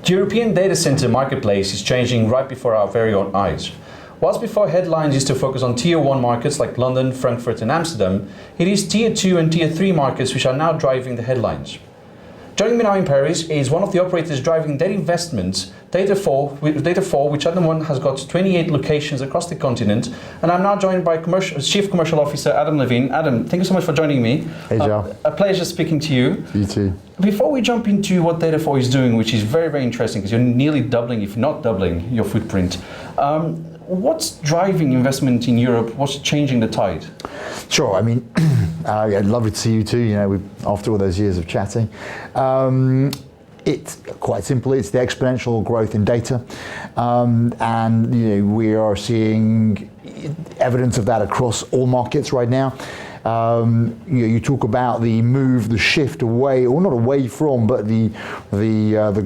The European data center marketplace is changing right before our very own eyes. Whilst before headlines used to focus on Tier 1 markets like London, Frankfurt and Amsterdam, it is Tier 2 and Tier 3 markets which are now driving the headlines. Joining me now in Paris is one of the operators driving data investments, Data4, which at the moment has got 28 locations across the continent. And I'm now joined by Chief Commercial Officer Adam Levine. Adam, thank you so much for joining me. Hey, João. A pleasure speaking to you. You too. Before we jump into what Data4 is doing, which is very, very interesting, because you're nearly doubling, if not doubling, your footprint. What's driving investment in Europe? What's changing the tide? Sure. I mean, I'd love to see you too. You know, after all those years of chatting, it's quite simply it's the exponential growth in data, and you know we are seeing evidence of that across all markets right now. You talk about the move, the shift away, or not away from, but the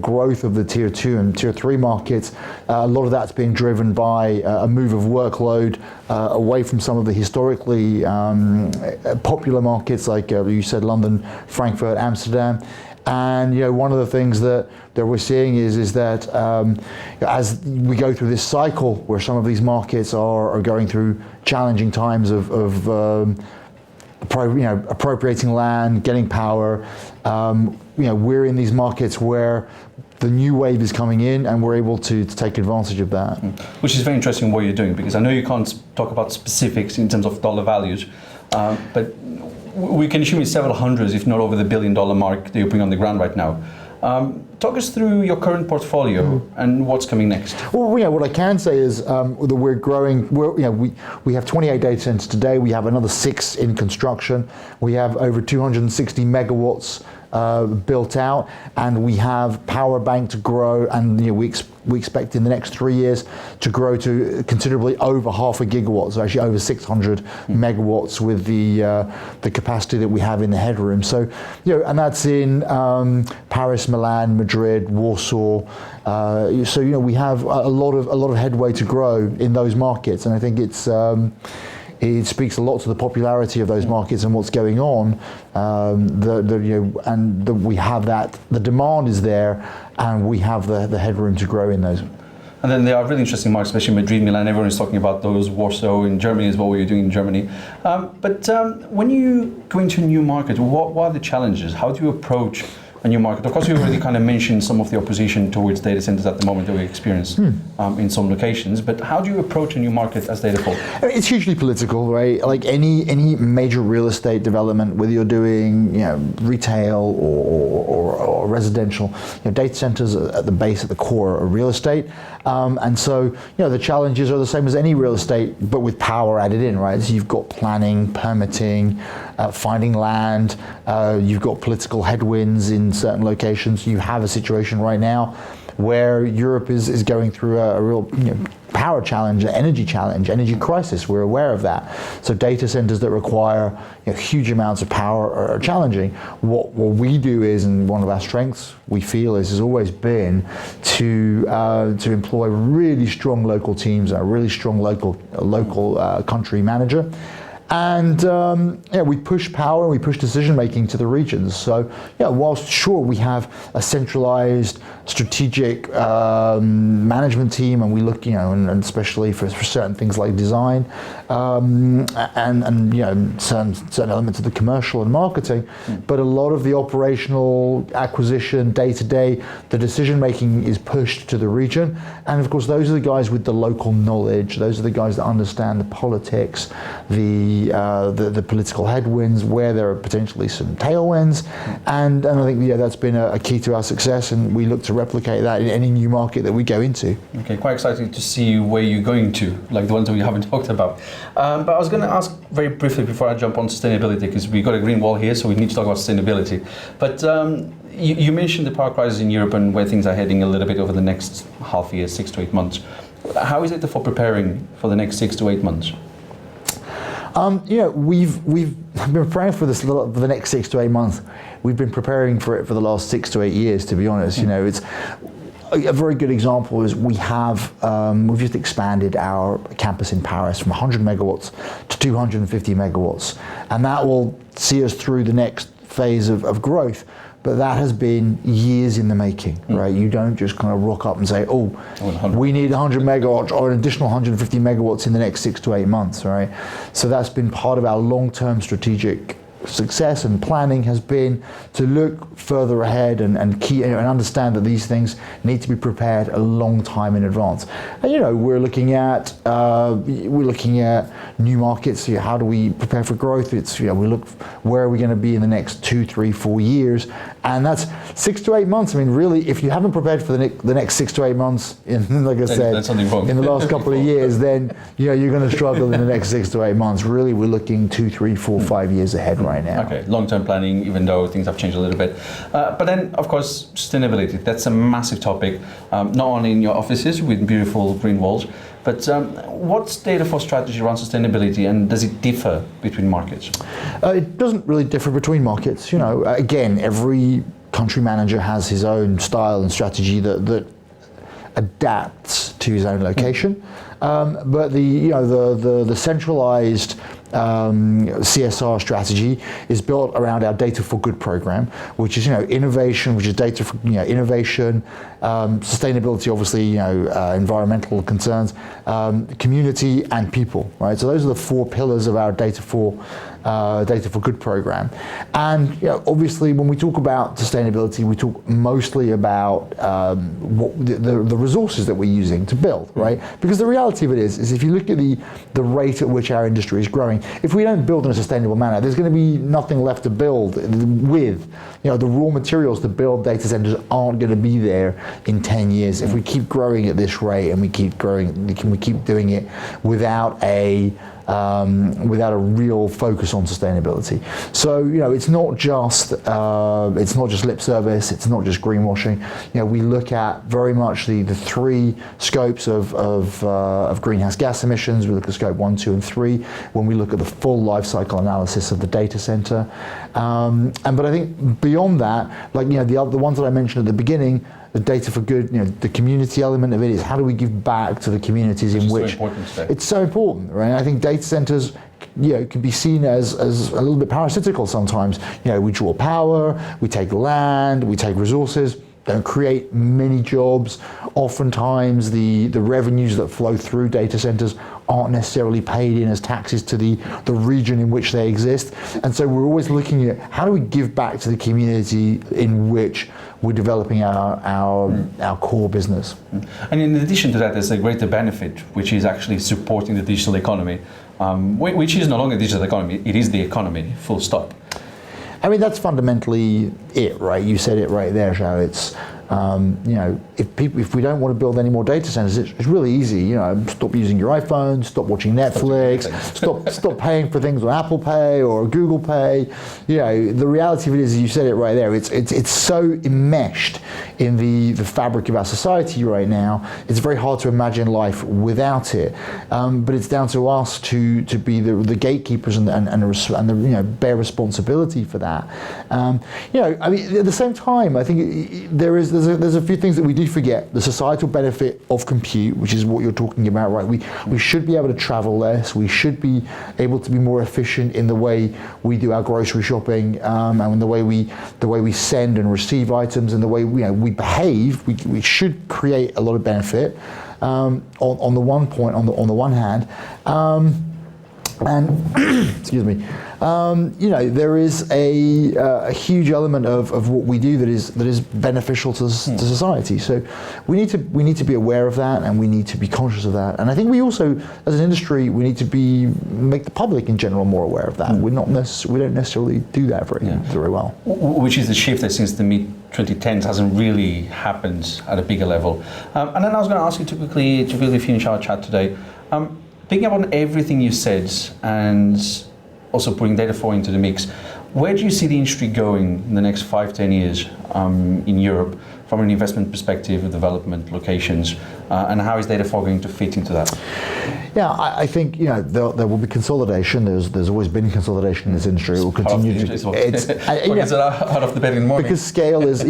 growth of the Tier 2 and Tier 3 markets. A lot of that's being driven by a move of workload away from some of the historically popular markets, like you said, London, Frankfurt, Amsterdam. And you know, one of the things that we're seeing is that as we go through this cycle where some of these markets are going through challenging times of appropriating land, getting power. We're in these markets where the new wave is coming in, and we're able to take advantage of that. Which is very interesting what you're doing, because I know you can't talk about specifics in terms of dollar values, but we can assume it's several hundreds, if not over the $1 billion mark that you're putting on the ground right now. Talk us through your current portfolio and what's coming next. Well, what I can say is that we're growing. We have 28 data centers today. We have another 6 in construction. We have over 260 megawatts built out, and we have power bank to grow, and we expect in the next 3 years to grow to considerably over half a gigawatt, so actually over 600 megawatts with the capacity that we have in the headroom. So and that's in Paris, Milan, Madrid, Warsaw. So we have a lot of headway to grow in those markets, and I think it speaks a lot to the popularity of those markets and what's going on. We have that. The demand is there, and we have the headroom to grow in those. And then there are really interesting markets, especially Madrid, Milan. Everyone is talking about those. Warsaw in Germany as well. What you're doing in Germany. But when you go into a new market, what are the challenges? How do you approach a new market? Of course, you already kind of mentioned some of the opposition towards data centers at the moment that we experience in some locations, but how do you approach a new market as Data4? It's hugely political, right? Like any major real estate development, whether you're doing retail or residential, data centers at the base, at the core are real estate. And so the challenges are the same as any real estate, but with power added in, right? So you've got planning, permitting, finding land, you've got political headwinds in certain locations. You have a situation right now where Europe is going through a real power challenge, energy crisis. We're aware of that. So data centers that require huge amounts of power are challenging. What we do is, and one of our strengths we feel has always been to employ really strong local teams, a really strong local country manager. And we push power, we push decision making to the regions. So whilst sure we have a centralized strategic management team, and we look, and especially for certain things like design, and certain elements of the commercial and marketing, but a lot of the operational acquisition, day to day, the decision making is pushed to the region. And of course, those are the guys with the local knowledge. Those are the guys that understand the politics, the political headwinds, where there are potentially some tailwinds, and I think that's been a key to our success, and we look to replicate that in any new market that we go into. Okay, quite exciting to see where you're going to, like the ones that we haven't talked about. But I was going to ask very briefly before I jump on sustainability, because we've got a green wall here, so we need to talk about sustainability. But you mentioned the power crisis in Europe and where things are heading a little bit over the next half year, 6 to 8 months. How is it for preparing for the next 6 to 8 months? We've been preparing for this for the next 6 to 8 months. We've been preparing for it for the last 6 to 8 years, to be honest. It's a very good example is we've just expanded our campus in Paris from 100 megawatts to 250 megawatts, and that will see us through the next phase of growth. but that has been years in the making, right? You don't just kind of rock up and say, oh, we need 100 megawatts or an additional 150 megawatts in the next 6 to 8 months, right? So that's been part of our long-term strategic success and planning, has been to look further ahead and understand that these things need to be prepared a long time in advance. And we're looking at new markets. How do we prepare for growth? It's we look where are we going to be in the next 2, 3, 4 years, and that's 6 to 8 months. I mean, really, if you haven't prepared for the next 6 to 8 months, like I said, that's something wrong. In the last couple of years, then you're going to struggle in the next 6 to 8 months. Really, we're looking 2, 3, 4, 5 years ahead right now. Okay, long-term planning, even though things have changed a little bit. But then, of course, sustainability. That's a massive topic, not only in your offices with beautiful green walls, but what's Data4 strategy around sustainability, and does it differ between markets? It doesn't really differ between markets. Again, every country manager has his own style and strategy that adapts to his own location. But the centralized CSR strategy is built around our Data for Good program, which is innovation, which is data for innovation, sustainability, obviously environmental concerns, community and people, right? So those are the 4 pillars of our Data for Good program. And obviously when we talk about sustainability, we talk mostly about the resources that we're using to build, right? Because the reality of it is if you look at the rate at which our industry is growing, if we don't build in a sustainable manner, there's going to be nothing left to build with. The raw materials to build data centers aren't going to be there in 10 years. If we keep growing at this rate and we keep doing it without a real focus on sustainability. So it's not just lip service, it's not just greenwashing. We look at very much the 3 scopes of greenhouse gas emissions. We look at scope 1, 2, and 3 when we look at the full life cycle analysis of the data center. But I think beyond that, the ones that I mentioned at the beginning, the Data for Good, the community element of it is how do we give back to the communities in which it's so important, right? I think data centers can be seen as a little bit parasitical sometimes. We draw power, we take land, we take resources, don't create many jobs. Oftentimes the revenues that flow through data centers aren't necessarily paid in as taxes to the region in which they exist. And so we're always looking at how do we give back to the community in which we're developing our core business. And in addition to that, there's a greater benefit, which is actually supporting the digital economy, which is no longer a digital economy, it is the economy, full stop. I mean, that's fundamentally it, right? You said it right there, João. It's, if we don't want to build any more data centers, it's really easy. Stop using your iPhone, stop watching Netflix, stop paying for things on Apple Pay or Google Pay. The reality of it is, you said it right there. It's so enmeshed in the fabric of our society right now. It's very hard to imagine life without it. But it's down to us to be the gatekeepers and bear responsibility for that. I mean, at the same time, I think there's a few things that we do forget. The societal benefit of compute, which is what you're talking about, right? We should be able to travel less. We should be able to be more efficient in the way we do our grocery shopping, and in the way we send and receive items, and the way we behave. We should create a lot of benefit on the one hand. And excuse me, there is a huge element of what we do that is beneficial to society. So we need to be aware of that, and we need to be conscious of that. And I think we also, as an industry, we need to make the public in general more aware of that. We don't necessarily do that very well. Which is a shift that since the mid-2010s hasn't really happened at a bigger level. And then I was going to ask you to quickly finish our chat today. Picking up on everything you said and also putting Data4 into the mix, where do you see the industry going in the next 5-10 years? in Europe from an investment perspective, development, locations, and how is Data4 going to fit into that? Yeah, I think there will be consolidation. There's always been consolidation in this industry. It will continue to. It's out of the bed in the morning. Because scale is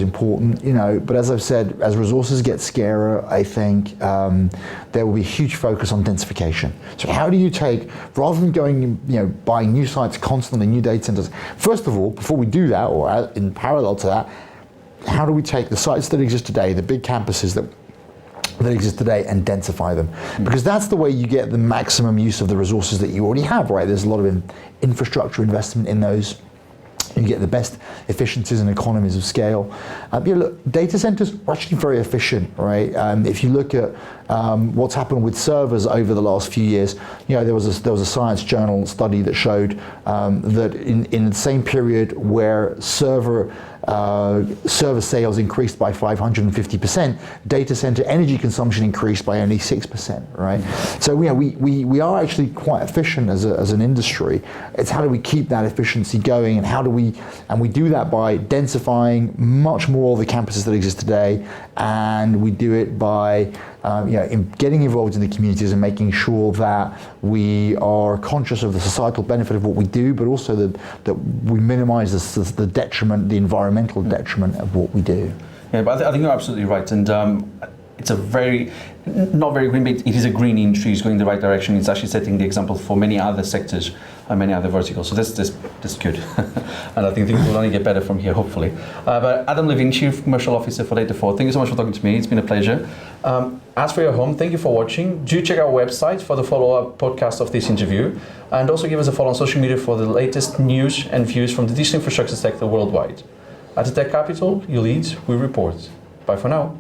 important. But as I've said, as resources get scarcer, I think there will be a huge focus on densification. So how do you take, rather than going buying new sites constantly, new data centers? First of all, before we do that, or in parallel to that, how do we take the sites that exist today, the big campuses that exist today, and densify them? Because that's the way you get the maximum use of the resources that you already have, right? There's a lot of infrastructure investment in those. You get the best efficiencies and economies of scale. Look, data centers are actually very efficient, right? If you look at what's happened with servers over the last few years, there was a Science Journal study that showed that in the same period where server sales increased by 550%, data center energy consumption increased by only 6%, right? So we are actually quite efficient as an industry. It's how do we keep that efficiency going, and we do that by densifying much more of the campuses that exist today, and we do it by getting involved in the communities and making sure that we are conscious of the societal benefit of what we do, but also that we minimize the detriment, the environmental detriment of what we do. Yeah, but I think you're absolutely right, and it's a very, not very green, but it is a green industry. It's going in the right direction. It's actually setting the example for many other sectors and many other verticals. So that's good. And I think things will only get better from here, hopefully. But Adam Levine, Chief Commercial Officer for Data4, thank you so much for talking to me. It's been a pleasure. As for your home, thank you for watching. Do check our website for the follow-up podcast of this interview. And also give us a follow on social media for the latest news and views from the digital infrastructure sector worldwide. At the Tech Capital, you lead, we report. Bye for now.